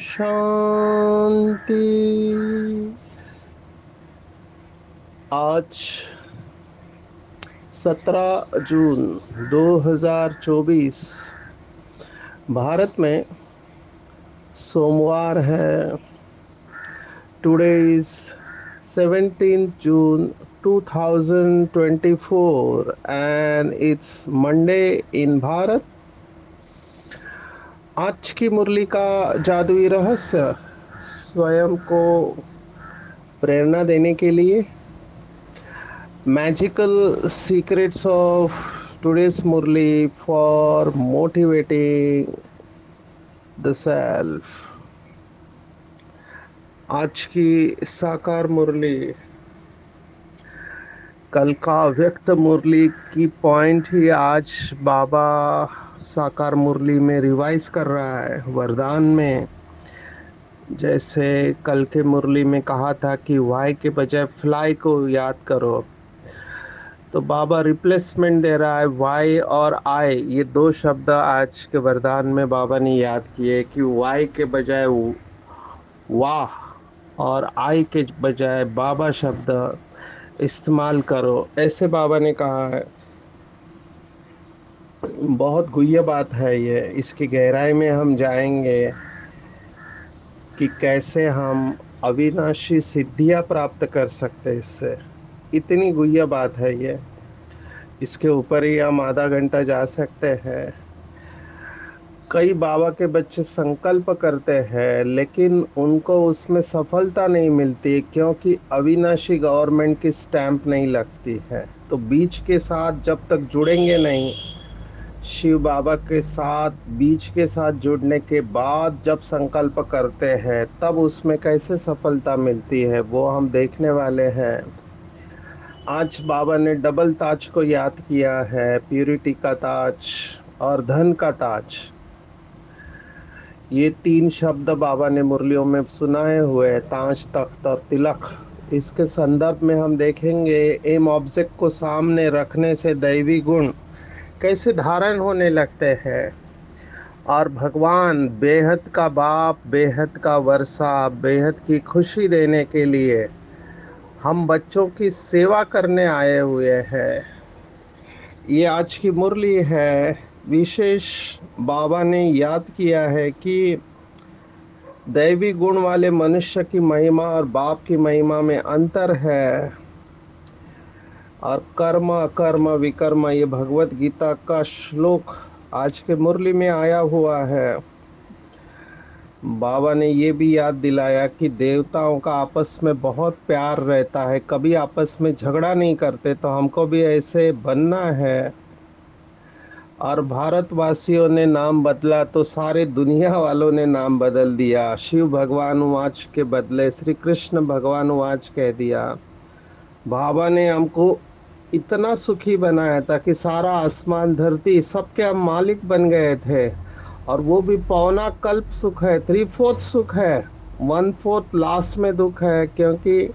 शांति। आज 17 जून 2024 भारत में सोमवार है। Today is 17 June 2024 and it's Monday in Bharat. आज की मुरली का जादुई रहस्य स्वयं को प्रेरणा देने के लिए magical secrets of today's Murli for motivating the self. आज की साकार मुरली कल का व्यक्त मुरली की पॉइंट ही आज बाबा साकार मुरली में रिवाइज कर रहा है वरदान में। जैसे कल के मुरली में कहा था कि वाई के बजाय फ्लाई को याद करो, तो बाबा रिप्लेसमेंट दे रहा है। वाई और आई, ये दो शब्द आज के वरदान में बाबा ने याद किए कि वाई के बजाय वाह और आई के बजाय बाबा शब्द इस्तेमाल करो, ऐसे बाबा ने कहा है। बहुत गुह्य बात है ये। इसकी गहराई में हम जाएंगे कि कैसे हम अविनाशी सिद्धियां प्राप्त कर सकते हैं इससे। इतनी गुह्य बात है ये। इसके ऊपर ही हम आधा घंटा जा सकते हैं। कई बाबा के बच्चे संकल्प करते हैं लेकिन उनको उसमें सफलता नहीं मिलती क्योंकि अविनाशी गवर्नमेंट की स्टैंप नहीं लगती है। तो बीज के साथ जब तक जुड़ेंगे नहीं, शिव बाबा के साथ बीज के साथ जुड़ने के बाद जब संकल्प करते हैं तब उसमें कैसे सफलता मिलती है वो हम देखने वाले हैं। आज बाबा ने डबल ताज को याद किया है, प्यूरिटी का ताज और धन का ताज। ये तीन शब्द बाबा ने मुरलियों में सुनाए हुए हैं, ताज, तख्त और तिलक। इसके संदर्भ में हम देखेंगे एम ऑब्जेक्ट को सामने रखने से दैवी गुण कैसे धारण होने लगते हैं। और भगवान बेहद का बाप, बेहद का वर्षा, बेहद की खुशी देने के लिए हम बच्चों की सेवा करने आए हुए हैं। ये आज की मुरली है। विशेष बाबा ने याद किया है कि दैवी गुण वाले मनुष्य की महिमा और बाप की महिमा में अंतर है। और कर्म अकर्म विकर्म, ये भगवत गीता का श्लोक आज के मुरली में आया हुआ है। बाबा ने ये भी याद दिलाया कि देवताओं का आपस में बहुत प्यार रहता है, कभी आपस में झगड़ा नहीं करते, तो हमको भी ऐसे बनना है। और भारतवासियों ने नाम बदला तो सारे दुनिया वालों ने नाम बदल दिया। शिव भगवान वाच के बदले श्री कृष्ण भगवान वाच कह दिया। बाबा ने हमको इतना सुखी बनाया था कि सारा आसमान धरती सबके हम मालिक बन गए थे। और वो भी पौना कल्प सुख है, 3/4 सुख है, 1/4 लास्ट में दुख है। क्योंकि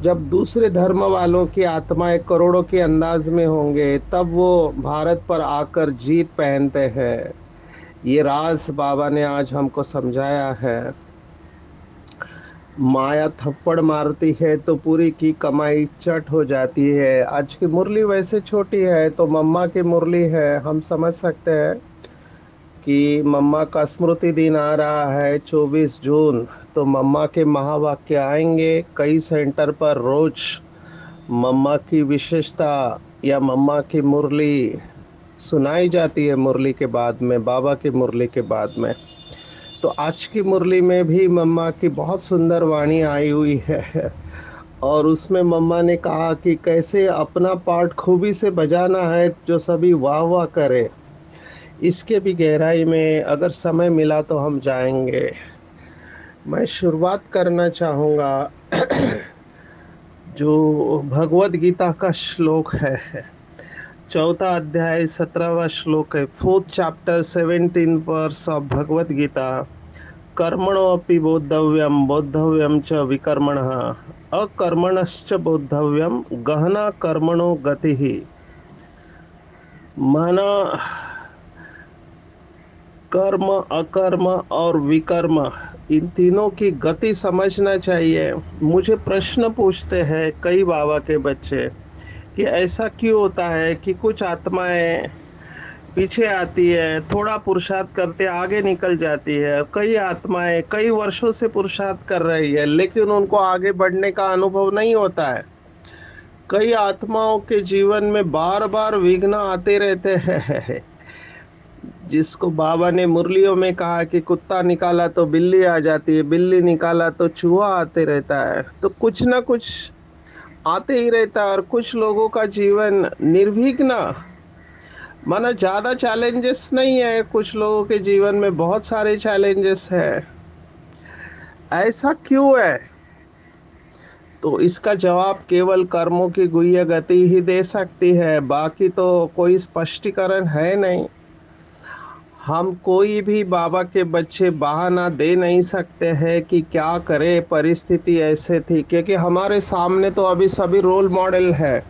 जब दूसरे धर्म वालों की आत्माएं करोड़ों के अंदाज में होंगे तब वो भारत पर आकर जीत पहनते हैं। ये राज बाबा ने आज हमको समझाया है। माया थप्पड़ मारती है तो पूरी की कमाई चट हो जाती है। आज की मुरली वैसे छोटी है तो मम्मा की मुरली है। हम समझ सकते हैं कि मम्मा का स्मृति दिन आ रहा है 24 जून, तो मम्मा के महावाक्य आएंगे कई सेंटर पर रोज। मम्मा की विशेषता या मम्मा की मुरली सुनाई जाती है मुरली के बाद में, बाबा की मुरली के बाद में। तो आज की मुरली में भी मम्मा की बहुत सुंदर वाणी आई हुई है। और उसमें मम्मा ने कहा कि कैसे अपना पार्ट खूबी से बजाना है जो सभी वाह वाह करे। इसके भी गहराई में अगर समय मिला तो हम जाएंगे। मैं शुरुआत करना चाहूँगा जो भगवत गीता का श्लोक है, चौथा अध्याय 17वां श्लोक है, fourth chapter 17 verse of Bhagavad Gita. कर्मणो अपि बोद्धव्यम बोद्धव्यम च विकर्मणः अकर्मणश्च बोद्धव्यम गहना कर्मणो गतिः। माना कर्म, अकर्म और विकर्म, इन तीनों की गति समझना चाहिए। मुझे प्रश्न पूछते हैं कई बाबा के बच्चे कि ऐसा क्यों होता है कि कुछ आत्माएं पीछे आती है, थोड़ा पुरुषार्थ करते आगे निकल जाती है, और कई आत्माएं कई वर्षों से पुरुषार्थ कर रही है लेकिन उनको आगे बढ़ने का अनुभव नहीं होता है। कई आत्माओं के जीवन में बार बार विघ्न आते रहते हैं, जिसको बाबा ने मुरलियों में कहा कि कुत्ता निकाला तो बिल्ली आ जाती है, बिल्ली निकाला तो चूहा आते रहता है। तो कुछ ना कुछ आते ही रहता है, और कुछ लोगों का जीवन निर्विघ्न, माना ज्यादा चैलेंजेस नहीं है, कुछ लोगों के जीवन में बहुत सारे चैलेंजेस है। ऐसा क्यों है? तो इसका जवाब केवल कर्मों की गुह्य गति ही दे सकती है, बाकी तो कोई स्पष्टीकरण है नहीं। हम कोई भी बाबा के बच्चे बहाना दे नहीं सकते हैं कि क्या करे, परिस्थिति ऐसे थी, क्योंकि हमारे सामने तो अभी सभी रोल मॉडल है।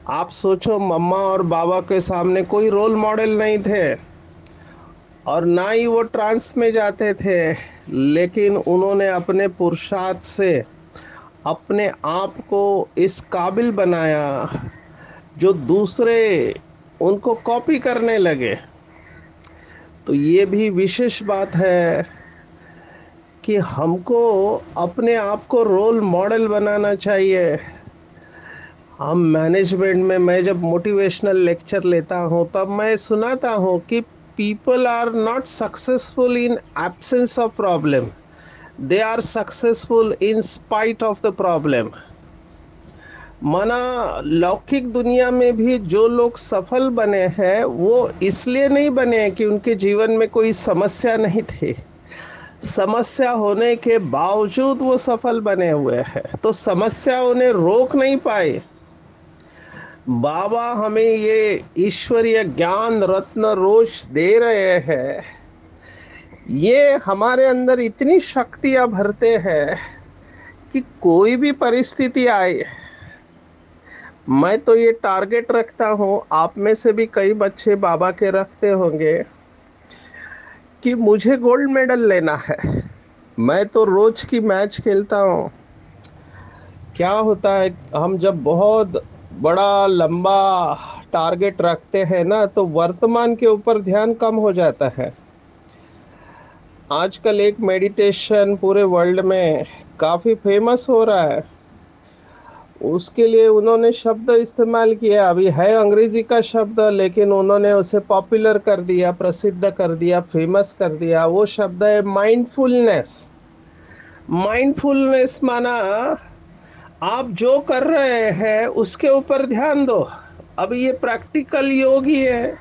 आप सोचो, मम्मा और बाबा के सामने कोई रोल मॉडल नहीं थे, और ना ही वो ट्रांस में जाते थे, लेकिन उन्होंने अपने पुरुषार्थ से अपने आप को इस काबिल बनाया जो दूसरे उनको कॉपी करने लगे। तो ये भी विशेष बात है कि हमको अपने आप को रोल मॉडल बनाना चाहिए। हम मैनेजमेंट में, मैं जब मोटिवेशनल लेक्चर लेता हूँ तब मैं सुनाता हूँ कि people are not successful in absence of problem, they are successful in spite of the problem. माना लौकिक दुनिया में भी जो लोग सफल बने हैं वो इसलिए नहीं बने कि उनके जीवन में कोई समस्या नहीं थी, समस्या होने के बावजूद वो सफल बने हुए हैं। तो समस्या उन्हें रोक नहीं पाई। बाबा हमें ये ईश्वरीय ज्ञान रत्न रोज दे रहे हैं, ये हमारे अंदर इतनी शक्तियां भरते हैं कि कोई भी परिस्थिति आए। मैं तो ये टारगेट रखता हूँ, आप में से भी कई बच्चे बाबा के रखते होंगे, कि मुझे गोल्ड मेडल लेना है। मैं तो रोज की मैच खेलता हूँ। क्या होता है, हम जब बहुत बड़ा लंबा टारगेट रखते हैं ना, तो वर्तमान के ऊपर ध्यान कम हो जाता है। आजकल एक मेडिटेशन पूरे वर्ल्ड में काफी फेमस हो रहा है, उसके लिए उन्होंने शब्द इस्तेमाल किया, अभी है अंग्रेजी का शब्द लेकिन उन्होंने उसे पॉपुलर कर दिया, प्रसिद्ध कर दिया, फेमस कर दिया। वो शब्द है माइंडफुलनेस। माइंडफुलनेस माना आप जो कर रहे हैं उसके ऊपर ध्यान दो। अब ये प्रैक्टिकल योग ही है।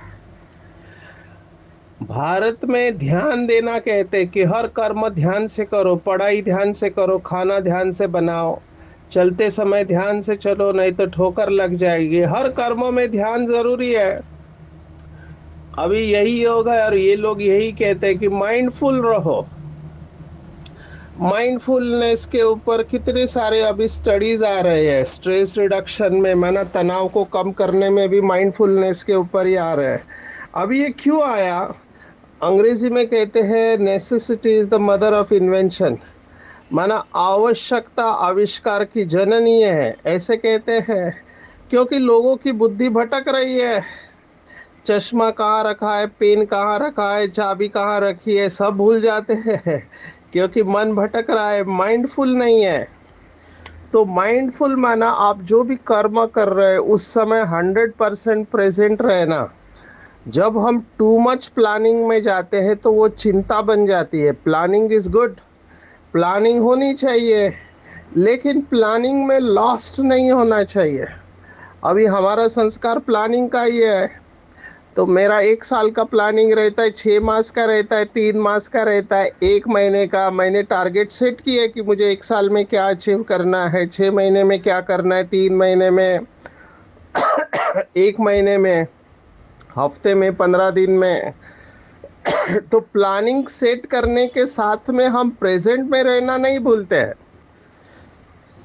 भारत में ध्यान देना कहते हैं कि हर कर्म ध्यान से करो, पढ़ाई ध्यान से करो, खाना ध्यान से बनाओ, चलते समय ध्यान से चलो नहीं तो ठोकर लग जाएगी। हर कर्मों में ध्यान जरूरी है। अभी यही योग है, और ये लोग यही कहते हैं कि माइंडफुल रहो। माइंडफुलनेस के ऊपर कितने सारे अभी स्टडीज आ रहे हैं, स्ट्रेस रिडक्शन में, माना तनाव को कम करने में भी माइंडफुलनेस के ऊपर ही आ रहे हैं। अभी ये क्यों आया? अंग्रेजी में कहते हैं necessity is the mother of invention, माना आवश्यकता आविष्कार की जननी है, ऐसे कहते हैं। क्योंकि लोगों की बुद्धि भटक रही है, चश्मा कहाँ रखा है, पेन कहाँ रखा है, चाबी कहाँ रखी है, सब भूल जाते हैं क्योंकि मन भटक रहा है, माइंडफुल नहीं है। तो माइंडफुल माना आप जो भी कर्म कर रहे हैं उस समय 100% प्रेजेंट रहना। जब हम टू मच प्लानिंग में जाते हैं तो वो चिंता बन जाती है। प्लानिंग इज गुड, प्लानिंग होनी चाहिए, लेकिन प्लानिंग में लॉस्ट नहीं होना चाहिए। अभी हमारा संस्कार प्लानिंग का ही है। तो मेरा 1 साल का प्लानिंग रहता है, 6 मास का रहता है, 3 मास का रहता है, 1 महीने का। मैंने टारगेट सेट किया कि मुझे 1 साल में क्या अचीव करना है, 6 महीने में क्या करना है, 3 महीने में, 1 महीने में, हफ्ते में, 15 दिन में। तो प्लानिंग सेट करने के साथ में हम प्रेजेंट में रहना नहीं भूलते हैं।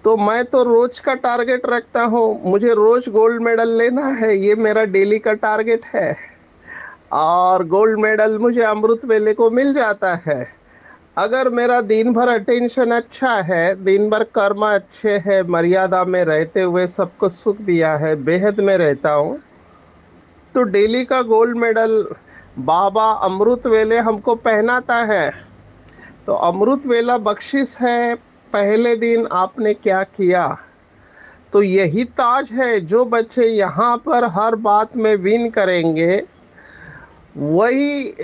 तो मैं तो रोज का टारगेट रखता हूँ, मुझे रोज गोल्ड मेडल लेना है, ये मेरा डेली का टारगेट है। और गोल्ड मेडल मुझे अमृत वेले को मिल जाता है अगर मेरा दिन भर अटेंशन अच्छा है, दिन भर कर्म अच्छे है, मर्यादा में रहते हुए सबको सुख दिया है, बेहद में रहता हूँ, तो डेली का गोल्ड मेडल बाबा अमृत वेले हमको पहनाता है। तो अमृत वेला बख्शिश है, पहले दिन आपने क्या किया। तो यही ताज है, जो बच्चे यहाँ पर हर बात में विन करेंगे वही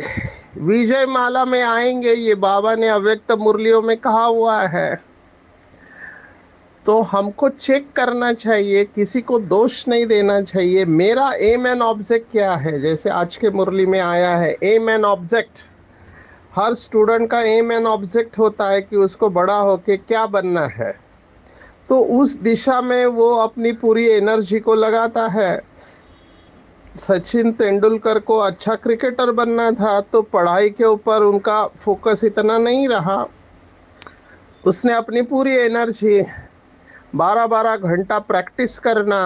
विजय माला में आएंगे, ये बाबा ने अव्यक्त मुरलियों में कहा हुआ है। तो हमको चेक करना चाहिए, किसी को दोष नहीं देना चाहिए। मेरा एम एंड ऑब्जेक्ट क्या है, जैसे आज के मुरली में आया है एम एंड ऑब्जेक्ट। हर स्टूडेंट का एम एंड ऑब्जेक्ट होता है कि उसको बड़ा होके क्या बनना है, तो उस दिशा में वो अपनी पूरी एनर्जी को लगाता है। सचिन तेंदुलकर को अच्छा क्रिकेटर बनना था, तो पढ़ाई के ऊपर उनका फोकस इतना नहीं रहा, उसने अपनी पूरी एनर्जी 12-12 घंटा प्रैक्टिस करना,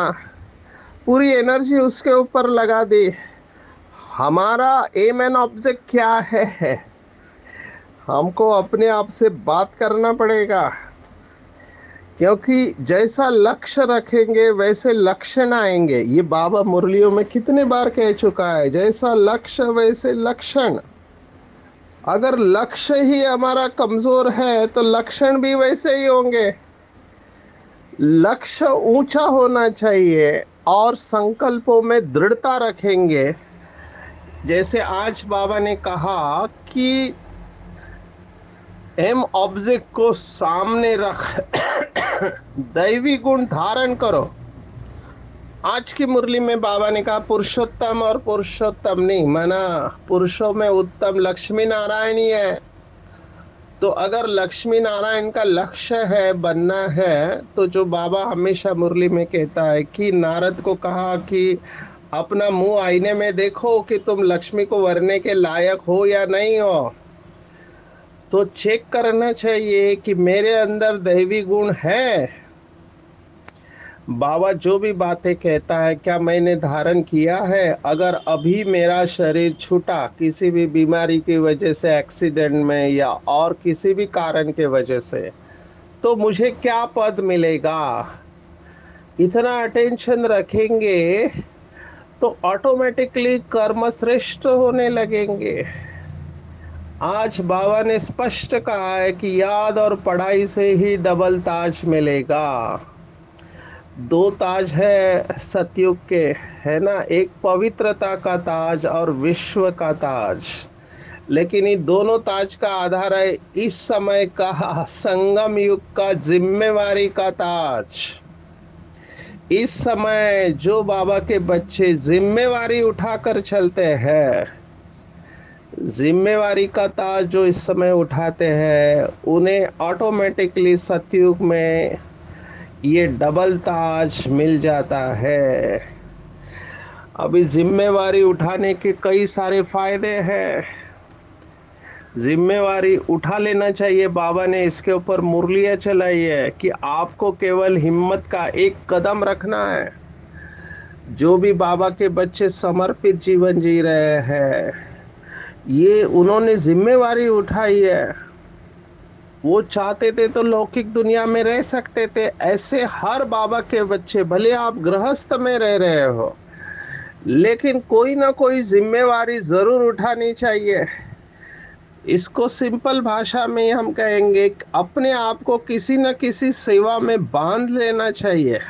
पूरी एनर्जी उसके ऊपर लगा दी। हमारा एम एंड ऑब्जेक्ट क्या है, हमको अपने आप से बात करना पड़ेगा, क्योंकि जैसा लक्ष्य रखेंगे वैसे लक्षण आएंगे। ये बाबा मुरलियों में कितने बार कह चुका है, जैसा लक्ष्य वैसे लक्षण। अगर लक्ष्य ही हमारा कमजोर है तो लक्षण भी वैसे ही होंगे। लक्ष्य ऊंचा होना चाहिए और संकल्पों में दृढ़ता रखेंगे। जैसे आज बाबा ने कहा कि एम ऑब्जेक्ट को सामने रख दैवी गुण धारण करो। आज की मुरली में बाबा ने कहा पुरुषोत्तम और पुरुषोत्तम नहीं, माना पुरुषों में उत्तम लक्ष्मी नारायण ही है। तो अगर लक्ष्मी नारायण का लक्ष्य है, बनना है, तो जो बाबा हमेशा मुरली में कहता है कि नारद को कहा कि अपना मुंह आईने में देखो कि तुम लक्ष्मी को वरने के लायक हो या नहीं हो। तो चेक करना चाहिए कि मेरे अंदर दैवी गुण है। बाबा जो भी बातें कहता है क्या मैंने धारण किया है। अगर अभी मेरा शरीर छूटा किसी भी बीमारी की वजह से, एक्सीडेंट में या और किसी भी कारण के वजह से, तो मुझे क्या पद मिलेगा। इतना अटेंशन रखेंगे तो ऑटोमेटिकली कर्म श्रेष्ठ होने लगेंगे। आज बाबा ने स्पष्ट कहा है कि याद और पढ़ाई से ही डबल ताज मिलेगा। दो ताज है सतयुग के, है ना, एक पवित्रता का ताज और विश्व का ताज। लेकिन इन दोनों ताज का आधार है इस समय का संगम युग का जिम्मेवारी का ताज। इस समय जो बाबा के बच्चे जिम्मेवारी उठाकर चलते हैं, जिम्मेवारी का ताज जो इस समय उठाते हैं, उन्हें ऑटोमेटिकली सतयुग में ये डबल ताज मिल जाता है। अभी जिम्मेवारी उठाने के कई सारे फायदे हैं, जिम्मेवारी उठा लेना चाहिए। बाबा ने इसके ऊपर मुरलियां चलाई है कि आपको केवल हिम्मत का एक कदम रखना है। जो भी बाबा के बच्चे समर्पित जीवन जी रहे हैं, ये उन्होंने जिम्मेवारी उठाई है। वो चाहते थे तो लौकिक दुनिया में रह सकते थे, ऐसे हर बाबा के बच्चे, भले आप गृहस्थ में रह रहे हो, लेकिन कोई ना कोई जिम्मेवारी जरूर उठानी चाहिए। इसको सिंपल भाषा में हम कहेंगे कि अपने आप को किसी न किसी सेवा में बांध लेना चाहिए।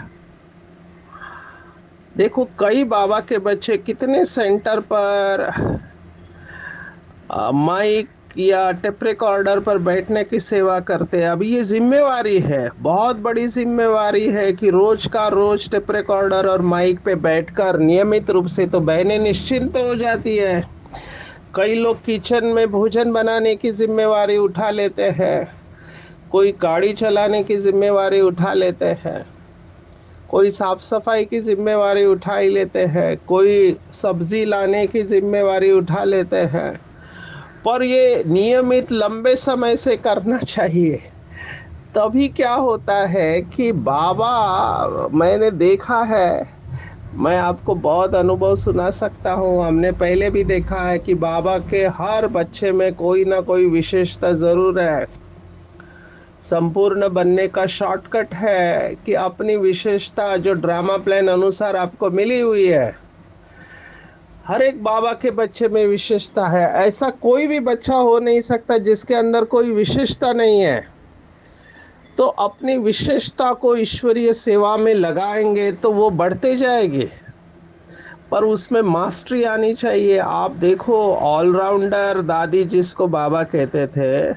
देखो कई बाबा के बच्चे कितने सेंटर पर माइक या टेप रिकॉर्डर पर बैठने की सेवा करते हैं। अब ये जिम्मेवारी है, बहुत बड़ी जिम्मेवारी है कि रोज का रोज टेप रिकॉर्डर और माइक पे बैठकर नियमित रूप से, तो बहनें निश्चिंत हो जाती है। कई लोग किचन में भोजन बनाने की जिम्मेवारी उठा लेते हैं, कोई गाड़ी चलाने की जिम्मेवारी उठा लेते हैं, कोई साफ सफाई की जिम्मेवारी उठा ही लेते हैं, कोई सब्जी लाने की जिम्मेवारी उठा लेते हैं। पर ये नियमित लंबे समय से करना चाहिए। तभी क्या होता है कि बाबा, मैंने देखा है, मैं आपको बहुत अनुभव सुना सकता हूँ, हमने पहले भी देखा है कि बाबा के हर बच्चे में कोई ना कोई विशेषता जरूर है। संपूर्ण बनने का शॉर्टकट है कि अपनी विशेषता जो ड्रामा प्लान अनुसार आपको मिली हुई है, हर एक बाबा के बच्चे में विशेषता है। ऐसा कोई भी बच्चा हो नहीं सकता जिसके अंदर कोई विशेषता नहीं है। तो अपनी विशेषता को ईश्वरीय सेवा में लगाएंगे तो वो बढ़ते जाएगी, पर उसमें मास्टरी आनी चाहिए। आप देखो, ऑलराउंडर दादी जिसको बाबा कहते थे,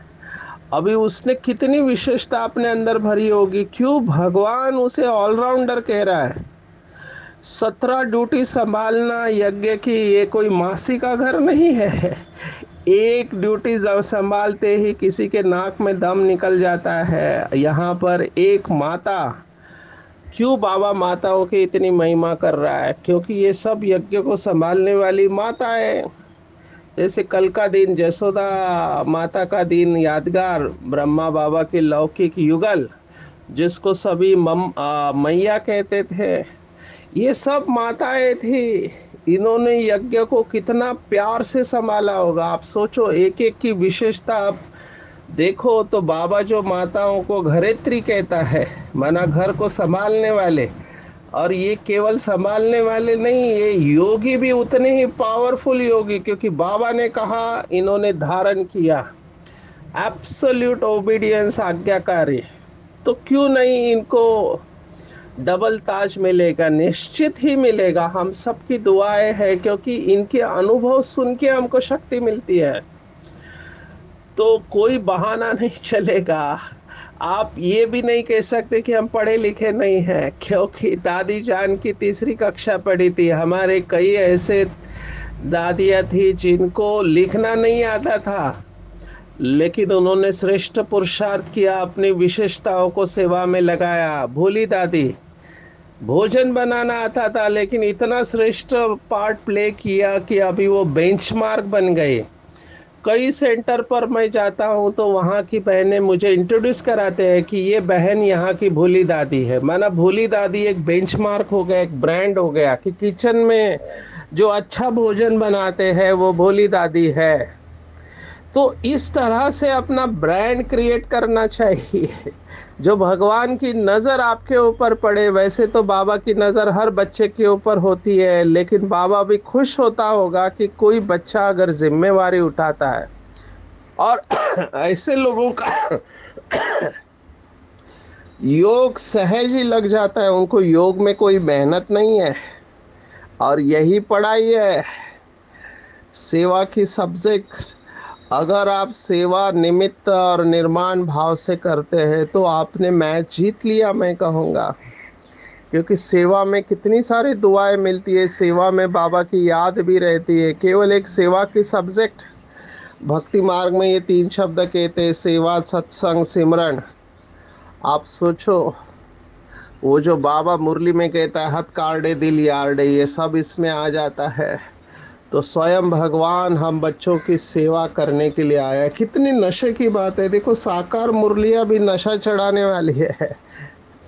अभी उसने कितनी विशेषता अपने अंदर भरी होगी। क्यों भगवान उसे ऑलराउंडर कह रहा है? 17 ड्यूटी संभालना यज्ञ की ये कोई मासी का घर नहीं है। एक ड्यूटी जब संभालते ही किसी के नाक में दम निकल जाता है। यहाँ पर एक माता, क्यों बाबा माताओं की इतनी महिमा कर रहा है? क्योंकि ये सब यज्ञ को संभालने वाली माता है। जैसे कल का दिन जसोदा माता का दिन यादगार, ब्रह्मा बाबा की लौकिक युगल जिसको सभी मैया कहते थे, ये सब माताएं थी। इन्होंने यज्ञ को कितना प्यार से संभाला होगा। आप सोचो, एक एक की विशेषता आप देखो तो बाबा जो माताओं को घरेत्री कहता है, माना घर को संभालने वाले, और ये केवल संभालने वाले नहीं, ये योगी भी उतने ही पावरफुल योगी, क्योंकि बाबा ने कहा, इन्होंने धारण किया एब्सोल्यूट ओबीडियंस, आज्ञाकारी। तो क्यों नहीं इनको डबल ताज मिलेगा? निश्चित ही मिलेगा। हम सबकी दुआएं है, क्योंकि इनके अनुभव सुन के हमको शक्ति मिलती है। तो कोई बहाना नहीं चलेगा। आप ये भी नहीं कह सकते कि हम पढ़े लिखे नहीं हैं, क्योंकि दादी जान की तीसरी कक्षा पढ़ी थी। हमारे कई ऐसे दादियाँ थी जिनको लिखना नहीं आता था, लेकिन उन्होंने श्रेष्ठ पुरुषार्थ किया, अपनी विशेषताओं को सेवा में लगाया। भोली दादी, भोजन बनाना आता था, लेकिन इतना श्रेष्ठ पार्ट प्ले किया कि अभी वो बेंचमार्क बन गए। कई सेंटर पर मैं जाता हूँ तो वहाँ की बहनें मुझे इंट्रोड्यूस कराते हैं कि ये बहन यहाँ की भोली दादी है। माना भोली दादी एक बेंचमार्क हो गया, एक ब्रांड हो गया कि किचन में जो अच्छा भोजन बनाते हैं वो भोली दादी है। तो इस तरह से अपना ब्रांड क्रिएट करना चाहिए। जो भगवान की नज़र आपके ऊपर पड़े। वैसे तो बाबा की नज़र हर बच्चे के ऊपर होती है, लेकिन बाबा भी खुश होता होगा कि कोई बच्चा अगर जिम्मेवारी उठाता है। और ऐसे लोगों का योग सहज ही लग जाता है, उनको योग में कोई मेहनत नहीं है। और यही पढ़ाई है सेवा की सब्जेक्ट। अगर आप सेवा निमित्त और निर्माण भाव से करते हैं तो आपने मैच जीत लिया, मैं कहूँगा। क्योंकि सेवा में कितनी सारी दुआएं मिलती है, सेवा में बाबा की याद भी रहती है। केवल एक सेवा की सब्जेक्ट, भक्ति मार्ग में ये 3 शब्द कहते हैं, सेवा सत्संग सिमरन। आप सोचो, वो जो बाबा मुरली में कहता है हथ कार्डे दिल यार्डे, ये सब इसमें आ जाता है। तो स्वयं भगवान हम बच्चों की सेवा करने के लिए आया। कितनी नशे की बात है। देखो, साकार मुरलिया भी नशा चढ़ाने वाली है।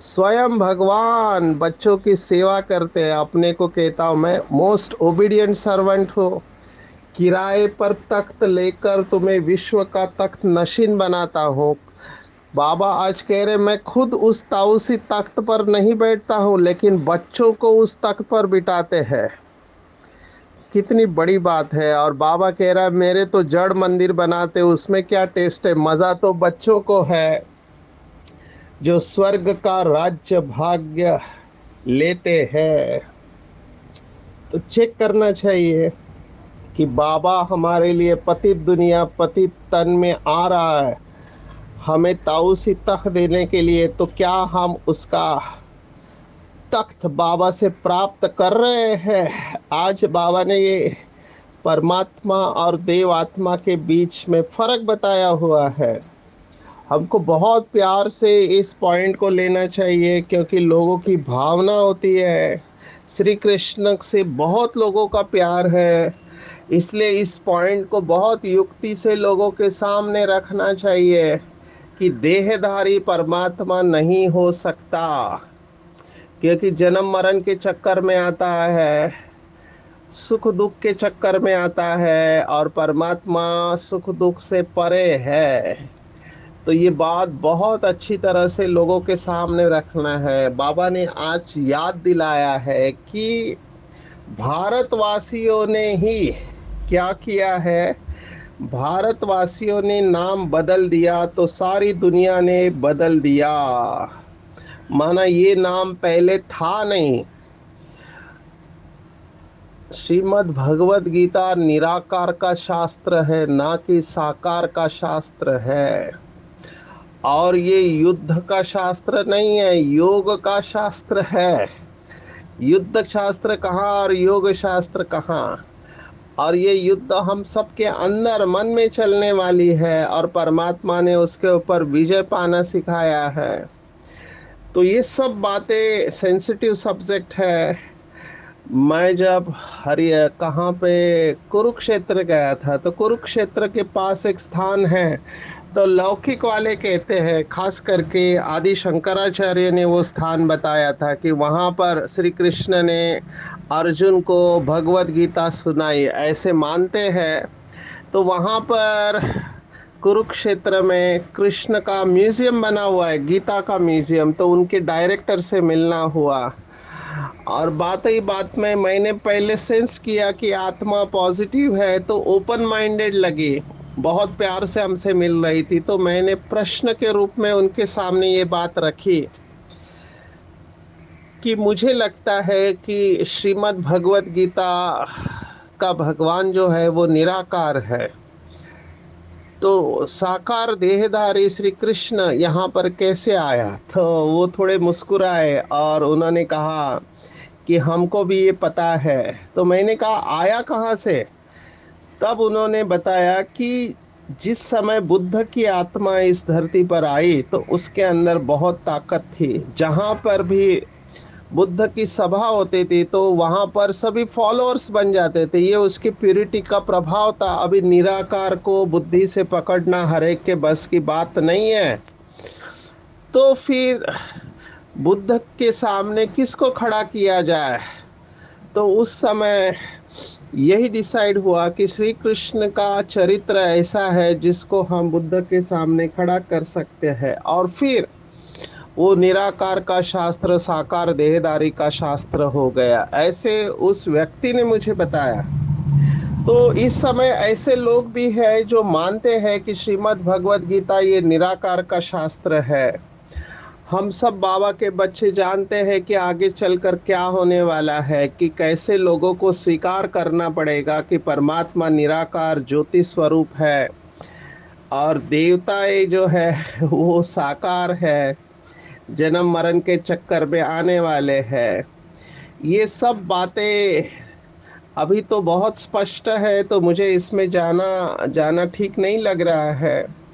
स्वयं भगवान बच्चों की सेवा करते हैं। अपने को कहता हूँ मैं मोस्ट ओबीडियंट सर्वेंट हो, किराए पर तख्त लेकर तुम्हें विश्व का तख्त नशीन बनाता हूँ। बाबा आज कह रहे, मैं खुद उस ताउसी तख्त पर नहीं बैठता हूँ, लेकिन बच्चों को उस तख्त पर बिठाते हैं। कितनी बड़ी बात है। और बाबा कह रहा है, मेरे तो जड़ मंदिर बनाते, उसमें क्या टेस्ट है? मज़ा तो बच्चों को है जो स्वर्ग का राज्य भाग्य लेते हैं। तो चेक करना चाहिए कि बाबा हमारे लिए पतित दुनिया पतित तन में आ रहा है हमें ताऊसी तख्त देने के लिए, तो क्या हम उसका तख्त बाबा से प्राप्त कर रहे हैं? आज बाबा ने ये परमात्मा और देव आत्मा के बीच में फर्क बताया हुआ है। हमको बहुत प्यार से इस पॉइंट को लेना चाहिए, क्योंकि लोगों की भावना होती है, श्री कृष्ण से बहुत लोगों का प्यार है, इसलिए इस पॉइंट को बहुत युक्ति से लोगों के सामने रखना चाहिए कि देहधारी परमात्मा नहीं हो सकता, क्योंकि जन्म मरण के चक्कर में आता है, सुख दुख के चक्कर में आता है, और परमात्मा सुख दुख से परे है। तो ये बात बहुत अच्छी तरह से लोगों के सामने रखना है। बाबा ने आज याद दिलाया है कि भारतवासियों ने ही क्या किया है, भारतवासियों ने नाम बदल दिया तो सारी दुनिया ने बदल दिया। माना ये नाम पहले था नहीं। श्रीमद् भगवत गीता निराकार का शास्त्र है, ना कि साकार का शास्त्र है। और ये युद्ध का शास्त्र नहीं है, योग का शास्त्र है। युद्ध शास्त्र कहाँ और योग शास्त्र कहाँ? और ये युद्ध हम सबके अंदर मन में चलने वाली है, और परमात्मा ने उसके ऊपर विजय पाना सिखाया है। तो ये सब बातें सेंसिटिव सब्जेक्ट है। मैं जब कहाँ पे कुरुक्षेत्र गया था, तो कुरुक्षेत्र के पास एक स्थान है, तो लौकिक वाले कहते हैं, खास करके आदि शंकराचार्य ने वो स्थान बताया था कि वहाँ पर श्री कृष्ण ने अर्जुन को भगवत गीता सुनाई, ऐसे मानते हैं। तो वहाँ पर कुरुक्षेत्र में कृष्ण का म्यूजियम बना हुआ है, गीता का म्यूजियम, तो उनके डायरेक्टर से मिलना हुआ। और बात ही बात में मैंने पहले सेंस किया कि आत्मा पॉजिटिव है, तो ओपन माइंडेड लगी, बहुत प्यार से हमसे मिल रही थी। तो मैंने प्रश्न के रूप में उनके सामने ये बात रखी कि मुझे लगता है कि श्रीमद् भगवत गीता का भगवान जो है वो निराकार है, तो साकार देहधारी श्री कृष्ण यहाँ पर कैसे आया? तो वो थोड़े मुस्कुराए और उन्होंने कहा कि हमको भी ये पता है। तो मैंने कहा आया कहाँ से? तब उन्होंने बताया कि जिस समय बुद्ध की आत्मा इस धरती पर आई, तो उसके अंदर बहुत ताकत थी। जहाँ पर भी बुद्ध की सभा होती थी, तो वहाँ पर सभी फॉलोअर्स बन जाते थे। ये उसकी प्यूरिटी का प्रभाव था। अभी निराकार को बुद्धि से पकड़ना हर एक के बस की बात नहीं है। तो फिर बुद्ध के सामने किसको खड़ा किया जाए? तो उस समय यही डिसाइड हुआ कि श्री कृष्ण का चरित्र ऐसा है जिसको हम बुद्ध के सामने खड़ा कर सकते हैं। और फिर वो निराकार का शास्त्र साकार देहदारी का शास्त्र हो गया, ऐसे उस व्यक्ति ने मुझे बताया। तो इस समय ऐसे लोग भी हैं जो मानते हैं कि श्रीमद् भगवत गीता ये निराकार का शास्त्र है। हम सब बाबा के बच्चे जानते हैं कि आगे चलकर क्या होने वाला है, कि कैसे लोगों को स्वीकार करना पड़ेगा कि परमात्मा निराकार ज्योति स्वरूप है, और देवताएं जो है वो साकार है, जन्म मरण के चक्कर में आने वाले हैं। ये सब बातें अभी तो बहुत स्पष्ट है, तो मुझे इसमें जाना जाना ठीक नहीं लग रहा है।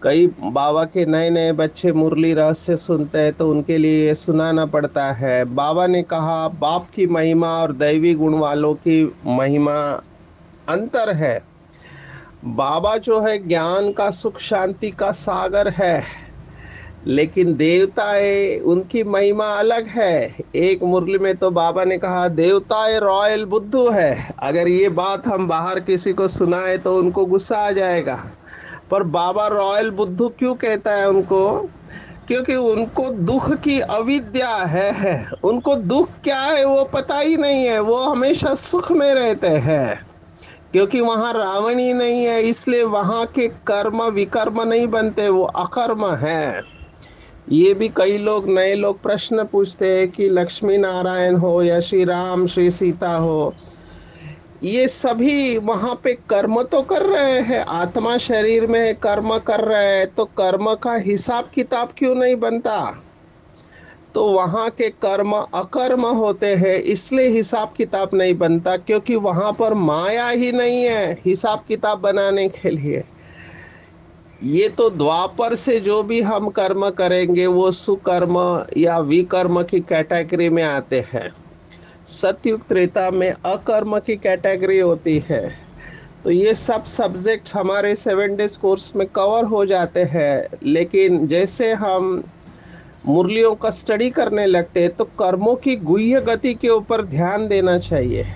कई बाबा के नए नए बच्चे मुरली रहस्य सुनते हैं, तो उनके लिए ये सुनाना पड़ता है। बाबा ने कहा बाप की महिमा और दैवी गुण वालों की महिमा अंतर है। बाबा जो है ज्ञान का सुख शांति का सागर है, लेकिन देवताएं उनकी महिमा अलग है। एक मुरली में तो बाबा ने कहा देवताएं रॉयल बुद्धू है। अगर ये बात हम बाहर किसी को सुनाए तो उनको गुस्सा आ जाएगा। पर बाबा रॉयल बुद्धू क्यों कहता है उनको? क्योंकि उनको दुख की अविद्या है। उनको दुख क्या है वो पता ही नहीं है, वो हमेशा सुख में रहते हैं। क्योंकि वहां रावण ही नहीं है, इसलिए वहां के कर्म विकर्म नहीं बनते, वो अकर्म है। ये भी कई लोग नए लोग प्रश्न पूछते हैं कि लक्ष्मी नारायण हो या श्री राम श्री सीता हो, ये सभी वहां पे कर्म तो कर रहे हैं, आत्मा शरीर में कर्म कर रहे हैं, तो कर्म का हिसाब किताब क्यों नहीं बनता? तो वहां के कर्म अकर्म होते हैं, इसलिए हिसाब किताब नहीं बनता, क्योंकि वहां पर माया ही नहीं है हिसाब किताब बनाने के लिए। ये तो द्वापर से जो भी हम कर्म करेंगे वो सुकर्म या विकर्म की कैटेगरी में आते हैं। सतयुग त्रेता में अकर्म की कैटेगरी होती है। तो ये सब सब्जेक्ट्स हमारे 7 डेज कोर्स में कवर हो जाते हैं, लेकिन जैसे हम मुरलियों का स्टडी करने लगते हैं तो कर्मों की गुह्य गति के ऊपर ध्यान देना चाहिए।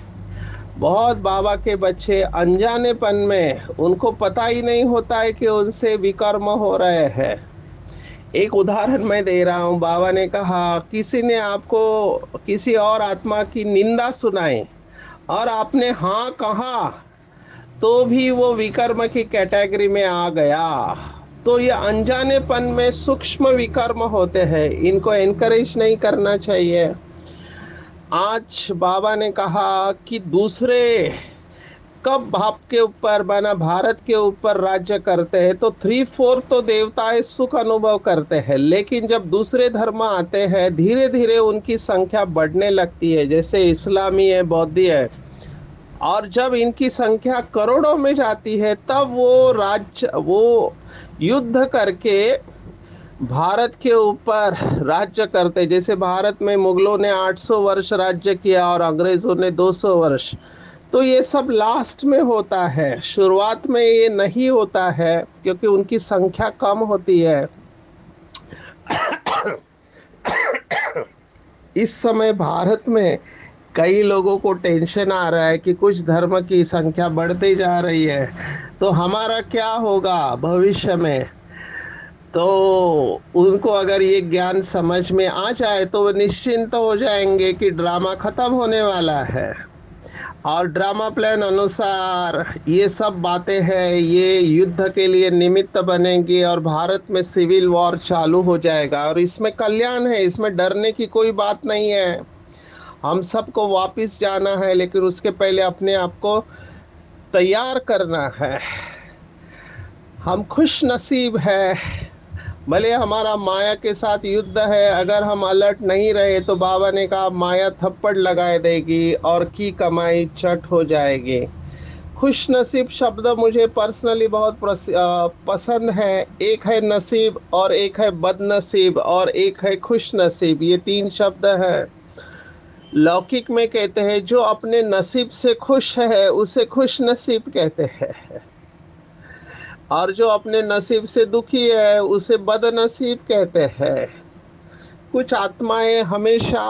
बहुत बाबा के बच्चे अनजानेपन में उनको पता ही नहीं होता है कि उनसे विकर्म हो रहे हैं। एक उदाहरण मैं दे रहा हूँ। बाबा ने कहा किसी ने आपको किसी और आत्मा की निंदा सुनाई और आपने हाँ कहा, तो भी वो विकर्म की कैटेगरी में आ गया। तो ये अनजानेपन में सूक्ष्म विकर्म होते हैं, इनको एनकरेज नहीं करना चाहिए। आज बाबा ने कहा कि दूसरे कब बाप के ऊपर बना भारत के ऊपर राज्य करते हैं तो 3/4 तो देवताएं सुख अनुभव करते हैं, लेकिन जब दूसरे धर्म आते हैं धीरे धीरे उनकी संख्या बढ़ने लगती है, जैसे इस्लामी है, बौद्धी है। और जब इनकी संख्या करोड़ों में जाती है तब वो युद्ध करके भारत के ऊपर राज्य करते। जैसे भारत में मुगलों ने 800 वर्ष राज्य किया और अंग्रेजों ने 200 वर्ष। तो ये सब लास्ट में होता है, शुरुआत में ये नहीं होता है, क्योंकि उनकी संख्या कम होती है। इस समय भारत में कई लोगों को टेंशन आ रहा है कि कुछ धर्म की संख्या बढ़ती जा रही है, तो हमारा क्या होगा भविष्य में। तो उनको अगर ये ज्ञान समझ में आ जाए तो वो निश्चिंत हो जाएंगे कि ड्रामा खत्म होने वाला है। और ड्रामा प्लान अनुसार ये सब बातें हैं, ये युद्ध के लिए निमित्त बनेंगी और भारत में सिविल वॉर चालू हो जाएगा। और इसमें कल्याण है, इसमें डरने की कोई बात नहीं है। हम सबको वापस जाना है, लेकिन उसके पहले अपने आप को तैयार करना है। हम खुश नसीब है, भले हमारा माया के साथ युद्ध है, अगर हम अलर्ट नहीं रहे तो बाबा ने कहा माया थप्पड़ लगाए देगी और की कमाई चट हो जाएगी। खुश नसीब शब्द मुझे पर्सनली बहुत पसंद है। एक है नसीब और एक है बदनसीब और एक है खुश नसीब, ये 3 शब्द है। लौकिक में कहते हैं जो अपने नसीब से खुश है उसे खुश नसीब कहते हैं, और जो अपने नसीब से दुखी है उसे बदनसीब कहते हैं। कुछ आत्माएं हमेशा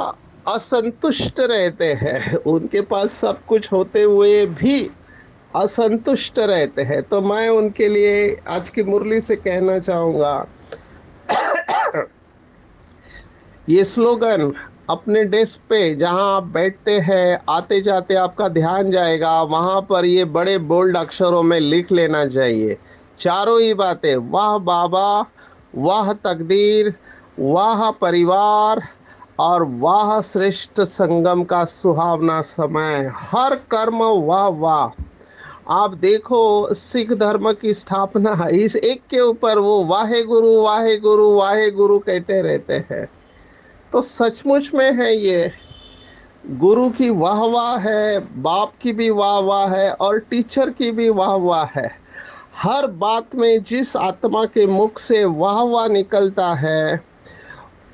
असंतुष्ट रहते हैं, उनके पास सब कुछ होते हुए भी असंतुष्ट रहते हैं। तो मैं उनके लिए आज की मुरली से कहना चाहूँगा, ये स्लोगन अपने डेस्क पे जहाँ आप बैठते हैं, आते जाते आपका ध्यान जाएगा, वहाँ पर ये बड़े बोल्ड अक्षरों में लिख लेना चाहिए। चारों ही बातें, वाह बाबा, वाह तकदीर, वाह परिवार और वाह श्रेष्ठ संगम का सुहावना समय, हर कर्म वाह वाह। आप देखो सिख धर्म की स्थापना इस एक के ऊपर वो वाहे गुरु वाहे गुरु कहते रहते हैं। तो सचमुच में है ये, गुरु की वाह वाह है, बाप की भी वाह वाह है और टीचर की भी वाह वाह है। हर बात में जिस आत्मा के मुख से वाह वाह निकलता है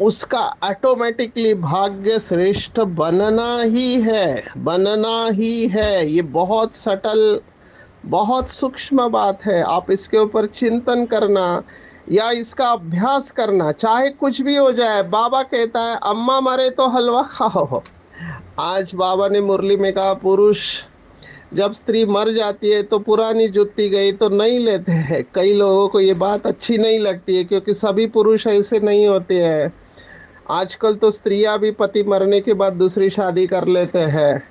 उसका ऑटोमेटिकली भाग्य श्रेष्ठ बनना ही है, बनना ही है। ये बहुत सटल, बहुत सूक्ष्म बात है। आप इसके ऊपर चिंतन करना या इसका अभ्यास करना, चाहे कुछ भी हो जाए। बाबा कहता है अम्मा मरे तो हलवा खाओ। आज बाबा ने मुरली में कहा पुरुष जब स्त्री मर जाती है तो पुरानी जुत्ती गई तो नहीं लेते हैं। कई लोगों को ये बात अच्छी नहीं लगती है, क्योंकि सभी पुरुष ऐसे नहीं होते हैं। आजकल तो स्त्रियां भी पति मरने के बाद दूसरी शादी कर लेते हैं।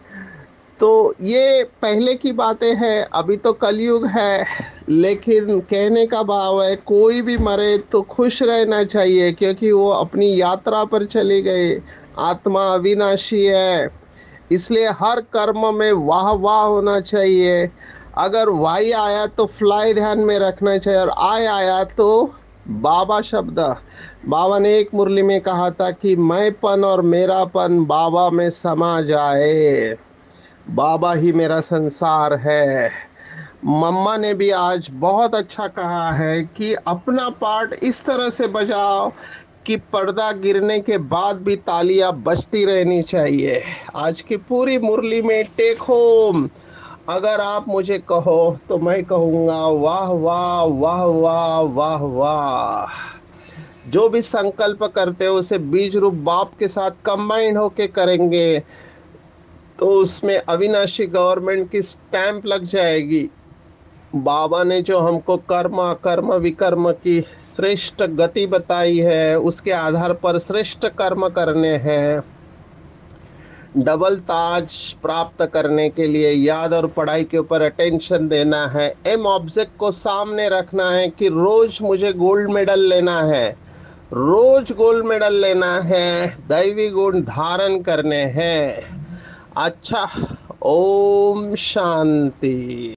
तो ये पहले की बातें हैं, अभी तो कलयुग है। लेकिन कहने का भाव है कोई भी मरे तो खुश रहना चाहिए, क्योंकि वो अपनी यात्रा पर चली गई। आत्मा अविनाशी है, इसलिए हर कर्म में वाह वाह होना चाहिए। अगर वाई आया तो फ्लाई ध्यान में रखना चाहिए, और आय आया तो बाबा शब्द। बाबा ने एक मुरली में कहा था कि मैंपन और मेरापन बाबा में समा जाए, बाबा ही मेरा संसार है। मम्मा ने भी आज बहुत अच्छा कहा है कि अपना पार्ट इस तरह से बजाओ कि पर्दा गिरने के बाद भी तालियां बजती रहनी चाहिए। आज की पूरी मुरली में टेक होम, अगर आप मुझे कहो तो मैं कहूँगा वाह वाह वाह वाह वाह वाह। जो भी संकल्प करते हो उसे बीज रूप बाप के साथ कंबाइन होके करेंगे तो उसमें अविनाशी गवर्नमेंट की स्टैंप लग जाएगी। बाबा ने जो हमको कर्म कर्म विकर्म की श्रेष्ठ गति बताई है उसके आधार पर श्रेष्ठ कर्म करने हैं। डबल ताज प्राप्त करने के लिए याद और पढ़ाई के ऊपर अटेंशन देना है। एम ऑब्जेक्ट को सामने रखना है कि रोज मुझे गोल्ड मेडल लेना है, रोज गोल्ड मेडल लेना है, दैवी गुण धारण करने हैं। अच्छा, ओम शांति।